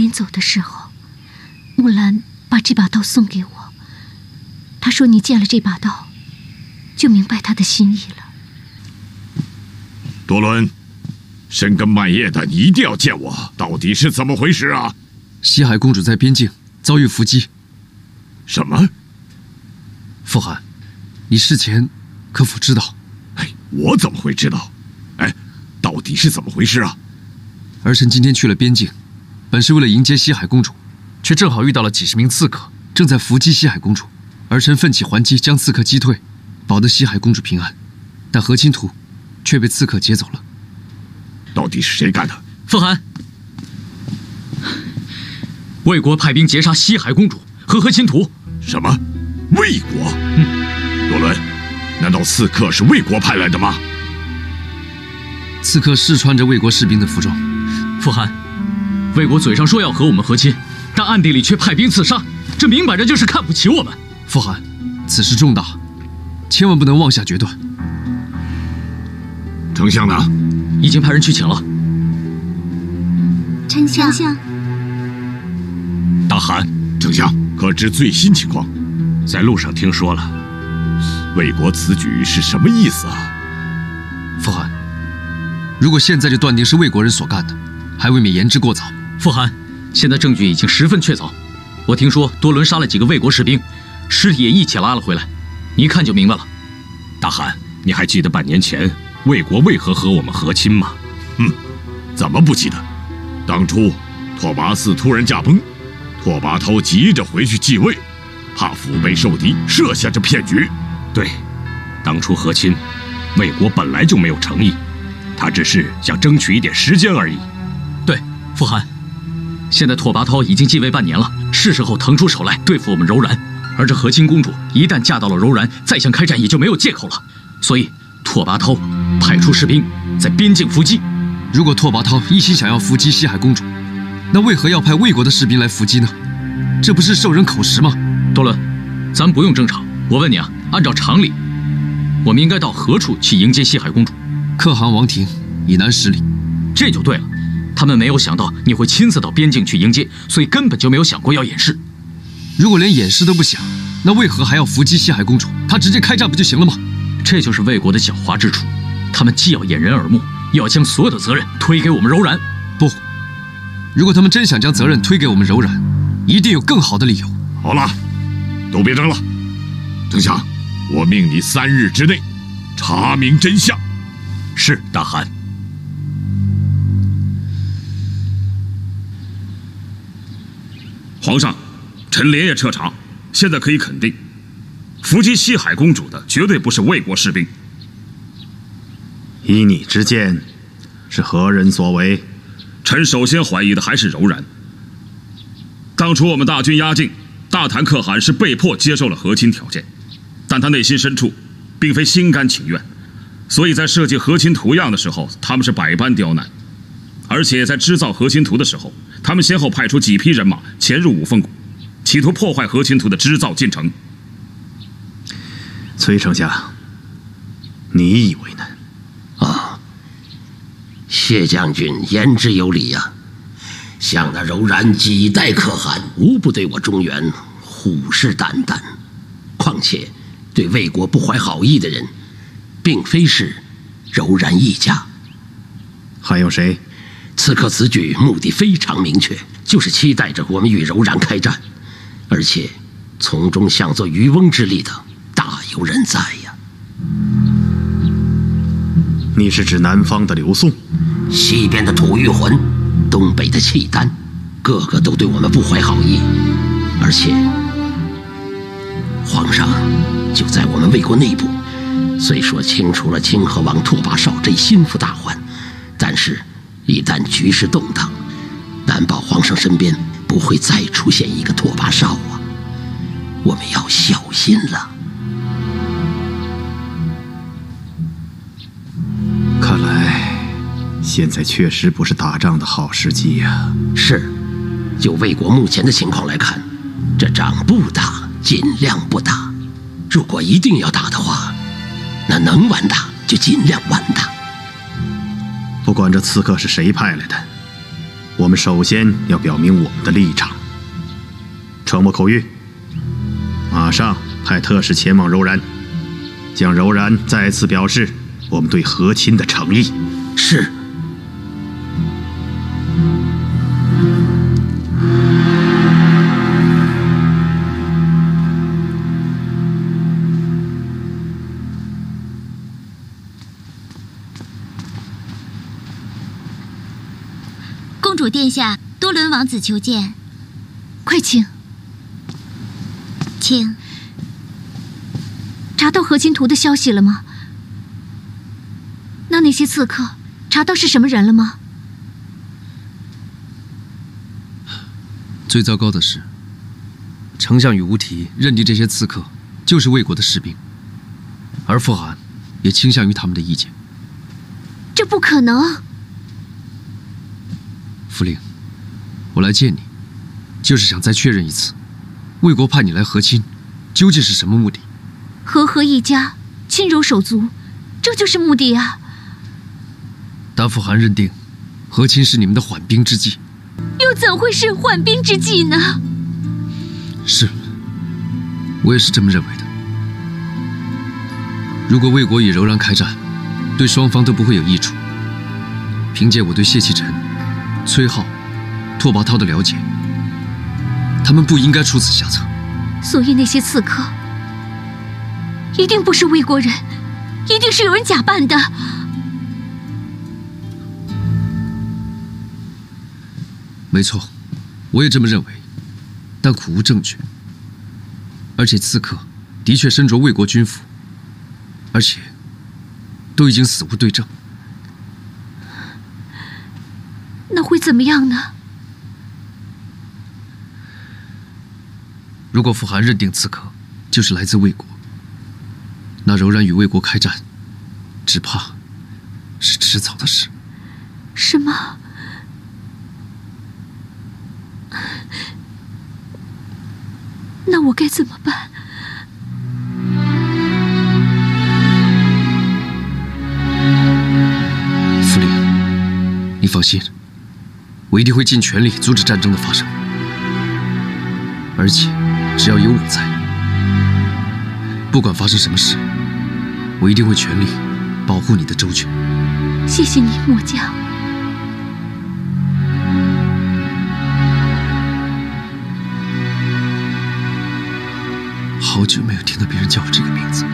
Speaker 14: 临走的时候，木兰把这把刀送给我。她说你见了这把刀，就明白她的心意了。
Speaker 9: 多伦，深更半夜的，你一定要见我，到底是怎么回事啊？
Speaker 2: 西海公主在边境遭遇伏击。
Speaker 9: 什么？
Speaker 2: 傅寒，你事前可否知道？
Speaker 9: 哎，我怎么会知道？哎，到底是怎么回事啊？
Speaker 2: 儿臣今天去了边境，本是为了迎接西海公主，却正好遇到了几十名刺客正在伏击西海公主。儿臣奋起还击，将刺客击退，保得西海公主平安。但何清图却被刺客劫走了。
Speaker 9: 到底是谁干的？
Speaker 7: 傅寒，魏国派兵劫杀西海公主和何清图。
Speaker 9: 什么？魏国？多伦，难道刺客是魏国派来的吗？
Speaker 2: 刺客是穿着魏国士兵的服装。
Speaker 7: 傅寒，魏国嘴上说要和我们和亲，但暗地里却派兵刺杀，这明摆着就是看不起我们。
Speaker 2: 傅寒，此事重大，千万不能妄下决断。
Speaker 9: 丞相呢？
Speaker 7: 已经派人去请了。
Speaker 5: 丞相，
Speaker 8: 大汗，
Speaker 9: 丞相，可知最新情况？
Speaker 8: 在路上听说了。
Speaker 9: 魏国此举是什么意思啊？
Speaker 2: 傅寒，如果现在就断定是魏国人所干的，还未免言之过早。
Speaker 7: 傅寒，现在证据已经十分确凿。我听说多伦杀了几个魏国士兵，尸体也一起拉了回来，你一看就明白了。
Speaker 8: 大汗，你还记得半年前魏国为何和我们和亲吗？
Speaker 9: 怎么不记得？当初拓跋嗣突然驾崩，拓跋焘急着回去继位，怕腹背受敌，设下这骗局。
Speaker 8: 对，当初和亲，魏国本来就没有诚意，他只是想争取一点时间而已。
Speaker 7: 对，傅寒，现在拓跋焘已经继位半年了，是时候腾出手来对付我们柔然。而这和亲公主一旦嫁到了柔然，再想开战也就没有借口了。所以拓跋焘派出士兵在边境伏击。
Speaker 2: 如果拓跋焘一心想要伏击西海公主，那为何要派魏国的士兵来伏击呢？这不是受人口实吗？
Speaker 7: 多伦，咱不用争吵。我问你啊，按照常理，我们应该到何处去迎接西海公主？
Speaker 2: 可汗王庭以南10里。
Speaker 7: 这就对了，他们没有想到你会亲自到边境去迎接，所以根本就没有想过要掩饰。
Speaker 2: 如果连掩饰都不想，那为何还要伏击西海公主？他直接开战不就行了吗？
Speaker 7: 这就是魏国的狡猾之处，他们既要掩人耳目，又要将所有的责任推给我们柔然。
Speaker 2: 不，如果他们真想将责任推给我们柔然，一定有更好的理由。
Speaker 9: 好了，都别争了。丞相，我命你3日之内查明真相。
Speaker 8: 是，大汗。
Speaker 4: 皇上，臣连夜彻查，现在可以肯定，伏击西海公主的绝对不是魏国士兵。
Speaker 10: 依你之见，是何人所为？
Speaker 4: 臣首先怀疑的还是柔然。当初我们大军压境，大谭可汗是被迫接受了和亲条件，但他内心深处并非心甘情愿，所以在设计和亲图样的时候，他们是百般刁难。而且在制造和亲图的时候，他们先后派出几批人马潜入五凤谷，企图破坏和亲图的织造进程。
Speaker 10: 崔丞相，你以为呢？
Speaker 15: 谢将军言之有理呀，想那柔然几代可汗无不对我中原虎视眈眈，况且对魏国不怀好意的人，并非是柔然一家。
Speaker 10: 还有谁？
Speaker 15: 刺客此举目的非常明确，就是期待着我们与柔然开战，而且从中想做渔翁之利的大有人在呀。
Speaker 10: 你是指南方的刘宋？
Speaker 15: 西边的吐谷浑，东北的契丹，个个都对我们不怀好意。而且皇上就在我们魏国内部，虽说清除了清河王拓跋绍这一心腹大患，但是一旦局势动荡，难保皇上身边不会再出现一个拓跋绍啊！我们要小心了。
Speaker 10: 看来现在确实不是打仗的好时机呀。
Speaker 15: 是，就魏国目前的情况来看，这仗不打，尽量不打。如果一定要打的话，那能完打就尽量完打。
Speaker 10: 不管这刺客是谁派来的，我们首先要表明我们的立场。传我口谕，马上派特使前往柔然，向柔然再次表示我们对和亲的诚意。
Speaker 15: 是。
Speaker 5: 公主殿下，多伦王子求见。
Speaker 14: 快请。
Speaker 5: 请。
Speaker 14: 查到和亲图的消息了吗？那些刺客查到是什么人了吗？
Speaker 2: 最糟糕的是，丞相与吴提认定这些刺客就是魏国的士兵，而傅寒也倾向于他们的意见。
Speaker 14: 这不可能！
Speaker 2: 傅令，我来见你，就是想再确认一次，魏国派你来和亲，究竟是什么目的？
Speaker 14: 和一家，亲柔手足，这就是目的啊！
Speaker 2: 但傅寒认定，和亲是你们的缓兵之计，
Speaker 14: 又怎会是缓兵之计呢？
Speaker 2: 是，我也是这么认为的。如果魏国与柔然开战，对双方都不会有益处。凭借我对谢启辰、崔浩、拓跋焘的了解，他们不应该出此下策。
Speaker 14: 所以那些刺客一定不是魏国人，一定是有人假扮的。
Speaker 2: 没错，我也这么认为，但苦无证据。而且刺客的确身着魏国军服，而且都已经死无对证。
Speaker 14: 那会怎么样呢？
Speaker 2: 如果傅寒认定刺客就是来自魏国，那柔然与魏国开战，只怕是迟早的事。
Speaker 14: 是吗？那我该怎么办？
Speaker 2: 傅令，你放心，我一定会尽全力阻止战争的发生，而且只要有我在，不管发生什么事，我一定会全力保护你的周全。
Speaker 14: 谢谢你，末将。
Speaker 2: 好久没有听到别人叫我这个名字。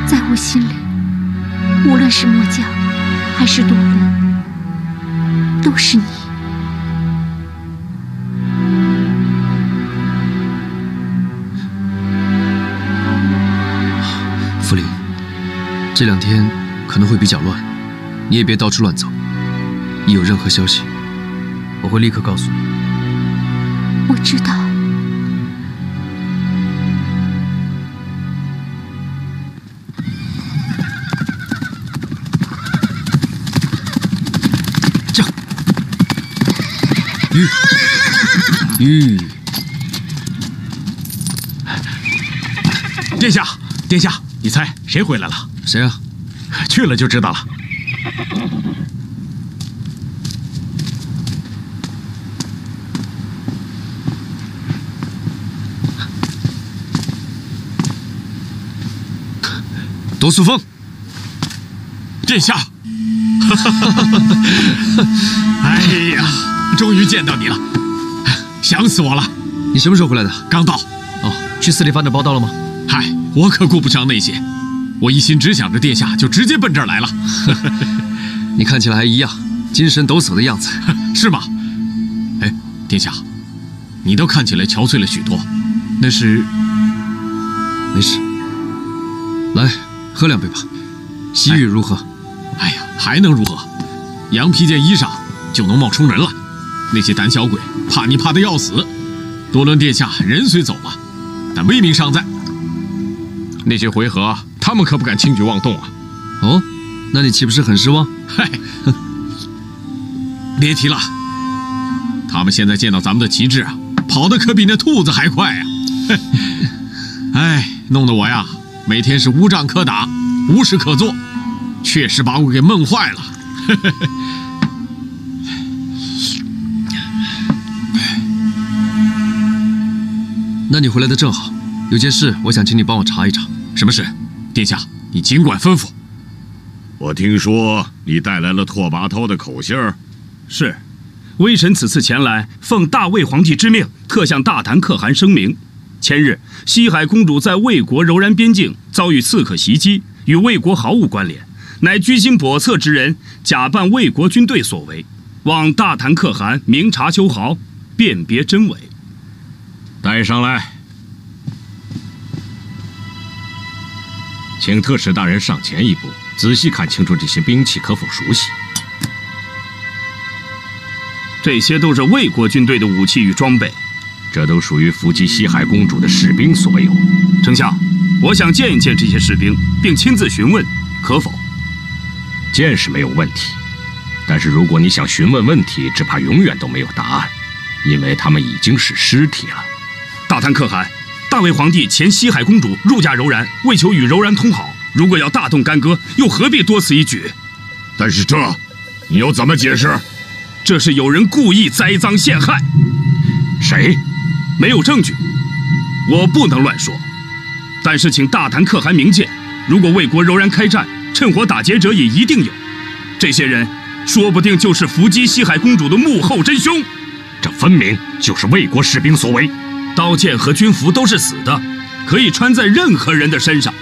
Speaker 14: 在我心里，无论是末将还是多伦，都是你。
Speaker 2: 傅令，这2天可能会比较乱，你也别到处乱走。一有任何消息，我会立刻告诉你。
Speaker 14: 我知道。
Speaker 2: 玉，
Speaker 3: 殿下，殿下，你猜谁回来了？
Speaker 2: 谁啊？
Speaker 3: 去了就知道了。
Speaker 2: 夺素风，
Speaker 3: 殿下。哎呀，终于见到你了，想死我了！
Speaker 2: 你什么时候回来的？
Speaker 3: 刚到。
Speaker 2: 哦，去司礼藩那报道了吗？
Speaker 3: 嗨，我可顾不上那些，我一心只想着殿下，就直接奔这儿来了。
Speaker 2: 你看起来还一样精神抖擞的样子，
Speaker 3: 是吗？哎，殿下，你倒看起来憔悴了许多，那是……
Speaker 2: 没事，来喝2杯吧。西域如何？
Speaker 3: 哎呀，还能如何？羊皮件衣裳就能冒充人了。那些胆小鬼怕你怕得要死。多伦殿下人虽走了，但威名尚在。那些回合他们可不敢轻举妄动啊。
Speaker 2: 哦，那你岂不是很失望？
Speaker 3: 嗨，别提了。他们现在见到咱们的旗帜啊，跑得可比那兔子还快啊！哎，弄得我呀，每天是无仗可打，无事可做，确实把我给闷坏了。
Speaker 2: 那你回来的正好，有件事我想请你帮我查一查。
Speaker 3: 什么事？殿下，你尽管吩咐。
Speaker 9: 我听说你带来了拓跋焘的口信儿。
Speaker 16: 是，微臣此次前来，奉大魏皇帝之命，特向大唐可汗声明：前日西海公主在魏国柔然边境遭遇刺客袭击，与魏国毫无关联，乃居心叵测之人假扮魏国军队所为，望大唐可汗明察秋毫，辨别真伪。
Speaker 8: 带上来，请特使大人上前一步，仔细看清楚这些兵器可否熟悉。
Speaker 16: 这些都是魏国军队的武器与装备，
Speaker 8: 这都属于伏击西海公主的士兵所有。
Speaker 16: 丞相，我想见一见这些士兵，并亲自询问，可否？
Speaker 8: 见是没有问题，但是如果你想询问问题，只怕永远都没有答案，因为他们已经是尸体了。
Speaker 16: 大唐可汗，大魏皇帝前西海公主入嫁柔然，为求与柔然通好，如果要大动干戈，又何必多此一举？
Speaker 9: 但是这，你又怎么解释？
Speaker 16: 这是有人故意栽赃陷害。
Speaker 8: 谁？
Speaker 16: 没有证据，我不能乱说。但是请大唐可汗明鉴，如果魏国柔然开战，趁火打劫者也一定有。这些人说不定就是伏击西海公主的幕后真凶。
Speaker 8: 这分明就是魏国士兵所为。
Speaker 16: 刀剑和军服都是死的，可以穿在任何人的身上。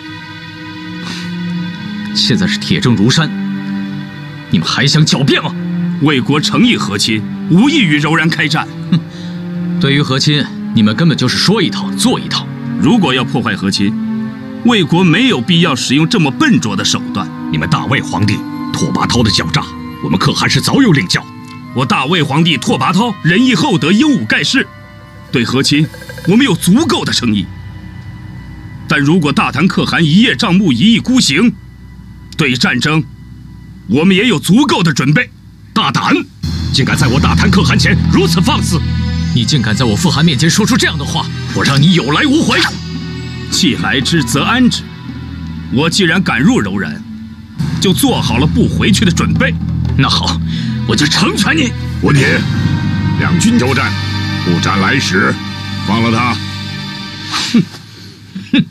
Speaker 7: 现在是铁证如山，你们还想狡辩吗？
Speaker 16: 魏国诚意和亲，无意与柔然开战。
Speaker 7: 对于和亲，你们根本就是说一套做一套。
Speaker 16: 如果要破坏和亲，魏国没有必要使用这么笨拙的手段。
Speaker 8: 你们大魏皇帝拓跋焘的狡诈，我们可汗是早有领教。
Speaker 16: 我大魏皇帝拓跋焘仁义厚德，英武盖世，对和亲我们有足够的诚意。但如果大唐可汗一叶障目，一意孤行，对于战争，我们也有足够的准备。
Speaker 8: 大胆，竟敢在我大唐可汗前如此放肆！
Speaker 7: 你竟敢在我父汗面前说出这样的话，我让你有来无回！
Speaker 16: 既来之则安之。我既然敢入柔然，就做好了不回去的准备。
Speaker 7: 那好，我就成全你。
Speaker 9: 吴铁，两军交战，不斩来使，放了他。
Speaker 7: 哼！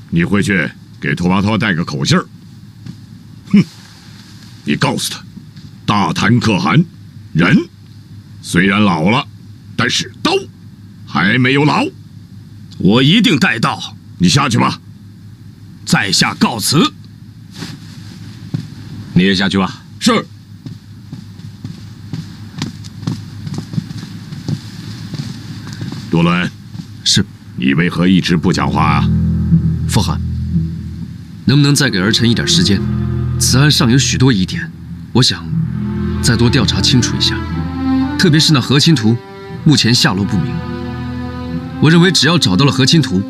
Speaker 9: 你回去给拓跋焘带个口信儿。你告诉他，大唐可汗人虽然老了，但是刀还没有老。
Speaker 16: 我一定带到。
Speaker 9: 你下去吧。
Speaker 16: 在下告辞。
Speaker 8: 你也下去吧。
Speaker 9: 是。多伦，
Speaker 2: 是。
Speaker 9: 你为何一直不讲话啊？
Speaker 2: 父汗，能不能再给儿臣一点时间？此案尚有许多疑点，我想再多调查清楚一下。特别是那和亲图，目前下落不明。我认为只要找到了和亲图，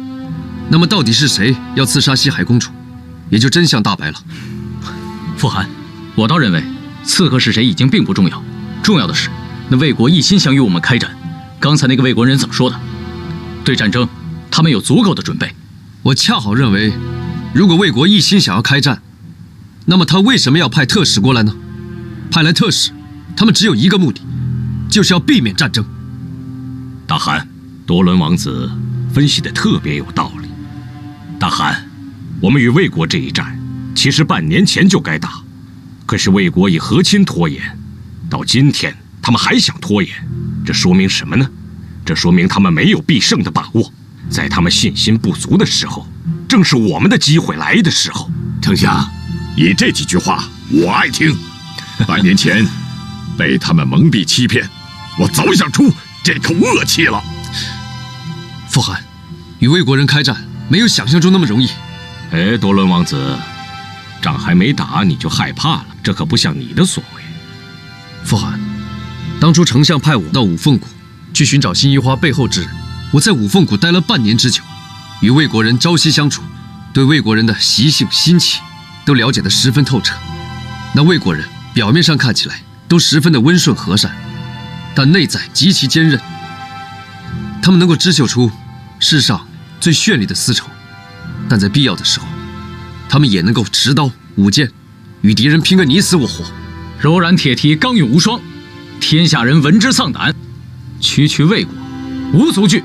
Speaker 2: 那么到底是谁要刺杀西海公主，也就真相大白了。
Speaker 7: 父汗，我倒认为刺客是谁已经并不重要，重要的是那魏国一心想与我们开战。刚才那个魏国人怎么说的？对战争，他们有足够的准备。
Speaker 2: 我恰好认为，如果魏国一心想要开战，那么他为什么要派特使过来呢？派来特使，他们只有一个目的，就是要避免战争。
Speaker 8: 大汗，多伦王子分析的特别有道理。大汗，我们与魏国这一战，其实半年前就该打，可是魏国以和亲拖延，到今天他们还想拖延，这说明什么呢？这说明他们没有必胜的把握。在他们信心不足的时候，正是我们的机会来的时候。
Speaker 9: 丞相，你这几句话我爱听。半年前被他们蒙蔽欺骗，我早想出这口恶气了。
Speaker 2: 父汗，与魏国人开战没有想象中那么容易。
Speaker 8: 哎，多伦王子，仗还没打你就害怕了，这可不像你的所为。
Speaker 2: 父汗，当初丞相派我到五凤谷去寻找辛夷花背后之人，我在五凤谷待了半年之久，与魏国人朝夕相处，对魏国人的习性心气都了解得十分透彻。那魏国人表面上看起来都十分的温顺和善，但内在极其坚韧。他们能够织绣出世上最绚丽的丝绸，但在必要的时候，他们也能够持刀舞剑，与敌人拼个你死我活。
Speaker 7: 柔然铁蹄，刚勇无双，天下人闻之丧胆。区区魏国，无足惧。